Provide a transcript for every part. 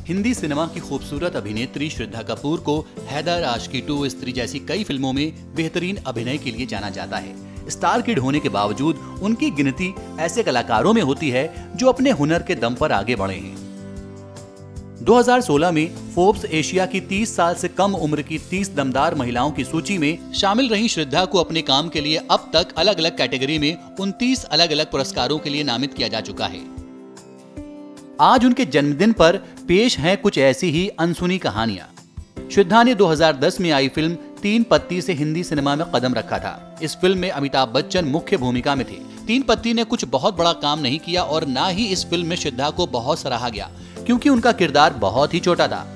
Hindi cinema की खूबसूरत अभिनेत्री श्रद्धा कपूर को हैदर, आशिकी 2, स्त्री जैसी कई फिल्मों में बेहतरीन अभिनय के लिए जाना जाता है। स्टार किड होने के बावजूद उनकी गिनती ऐसे कलाकारों में होती है जो अपने हुनर के दम पर आगे बढ़े हैं। 2016 में फोर्ब्स एशिया की 30 साल से कम उम्र की 30 दमदार महिलाओं की सूची में शामिल रही श्रद्धा को अपने काम के लिए अब तक अलग अलग कैटेगरी में 29 अलग अलग पुरस्कारों के लिए नामित किया जा चुका है। आज उनके जन्मदिन पर पेश हैं कुछ ऐसी ही अनसुनी कहानियां। श्रद्धा ने 2010 में आई फिल्म तीन पत्ती से हिंदी सिनेमा में कदम रखा था। इस फिल्म में अमिताभ बच्चन मुख्य भूमिका में थे। तीन पत्ती ने कुछ बहुत बड़ा काम नहीं किया और ना ही इस फिल्म में श्रद्धा को बहुत सराहा गया, क्योंकि उनका किरदार बहुत ही छोटा था।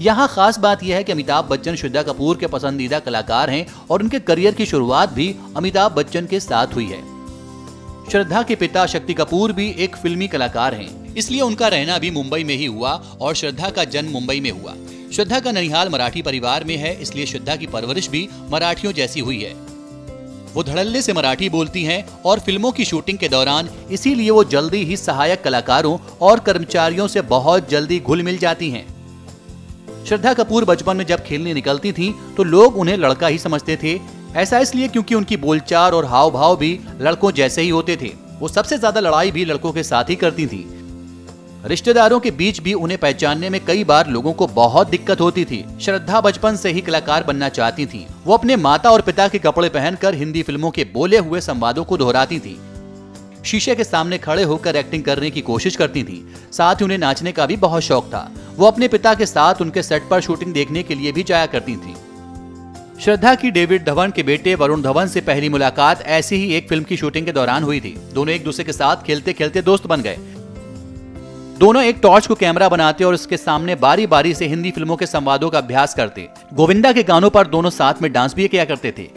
यहाँ खास बात यह है कि अमिताभ बच्चन श्रद्धा कपूर के पसंदीदा कलाकार हैं और उनके करियर की शुरुआत भी अमिताभ बच्चन के साथ हुई है। श्रद्धा के पिता शक्ति कपूर भी एक फिल्मी कलाकार हैं, इसलिए उनका रहना भी मुंबई में ही हुआ और श्रद्धा का जन्म मुंबई में हुआ। श्रद्धा का ननिहाल मराठी परिवार में है, इसलिए श्रद्धा की परवरिश भी मराठियों जैसी हुई है। वो धड़ल्ले से मराठी बोलती हैं और फिल्मों की शूटिंग के दौरान इसीलिए वो जल्दी ही सहायक कलाकारों और कर्मचारियों से बहुत जल्दी घुल मिल जाती हैं। श्रद्धा कपूर बचपन में जब खेलने निकलती थीं तो लोग उन्हें लड़का ही समझते थे। ऐसा इसलिए क्योंकि उनकी बोलचाल और हाव भाव भी लड़कों जैसे ही होते थे। वो सबसे ज्यादा लड़ाई भी लड़कों के साथ ही करती थीं। रिश्तेदारों के बीच भी उन्हें पहचानने में कई बार लोगों को बहुत दिक्कत होती थी। श्रद्धा बचपन से ही कलाकार बनना चाहती थी। वो अपने माता और पिता के कपड़े पहनकर हिंदी फिल्मों के बोले हुए संवादों को दोहराती थी। शीशे के सामने खड़े होकर एक्टिंग करने की कोशिश करती थी। साथ ही उन्हें नाचने का भी बहुत शौक था। वो अपने पिता के साथ उनके सेट पर शूटिंग देखने के लिए भी जाया करती थी। श्रद्धा की डेविड धवन के बेटे वरुण धवन से पहली मुलाकात ऐसी ही एक फिल्म की शूटिंग के दौरान हुई थी। दोनों एक दूसरे के साथ खेलते खेलते दोस्त बन गए। दोनों एक टॉर्च को कैमरा बनाते और उसके सामने बारी बारी से हिंदी फिल्मों के संवादों का अभ्यास करते। गोविंदा के गानों पर दोनों साथ में डांस भी किया करते थे।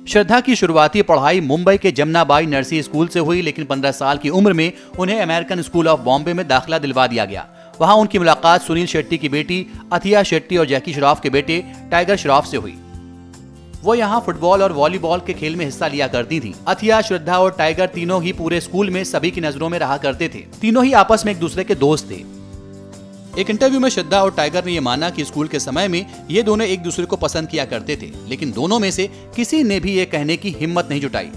श्रद्धा की शुरुआती पढ़ाई मुंबई के जमनाबाई नरसी स्कूल से हुई, लेकिन 15 साल की उम्र में उन्हें अमेरिकन स्कूल ऑफ बॉम्बे में दाखिला दिलवा दिया गया। वहां उनकी मुलाकात सुनील शेट्टी की बेटी अथिया शेट्टी और जैकी श्रॉफ के बेटे टाइगर श्रॉफ से हुई। वो यहाँ फुटबॉल और वॉलीबॉल के खेल में हिस्सा लिया करती थी। अथिया, श्रद्धा और टाइगर तीनों ही पूरे स्कूल में सभी की नजरों में रहा करते थे। तीनों ही आपस में एक दूसरे के दोस्त थे। एक इंटरव्यू में श्रद्धा और टाइगर ने यह माना कि स्कूल के समय में ये दोनों एक दूसरे को पसंद किया करते थे, लेकिन दोनों में से किसी ने भी ये कहने की हिम्मत नहीं जुटाई।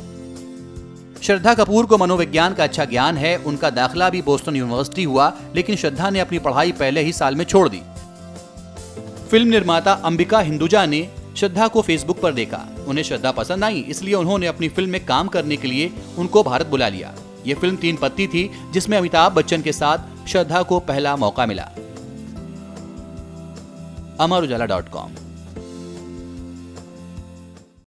श्रद्धा कपूर को मनोविज्ञान का अच्छा ज्ञान है। उनका दाखिला भी बोस्टन यूनिवर्सिटी हुआ, लेकिन श्रद्धा ने अपनी पढ़ाई पहले ही साल में छोड़ दी। फिल्म निर्माता अंबिका हिंदुजा ने श्रद्धा को फेसबुक पर देखा। उन्हें श्रद्धा पसंद आई, इसलिए उन्होंने अपनी फिल्म में काम करने के लिए उनको भारत बुला लिया। ये फिल्म तीन पत्ती थी, जिसमें अमिताभ बच्चन के साथ श्रद्धा को पहला मौका मिला। अमर उजाला.com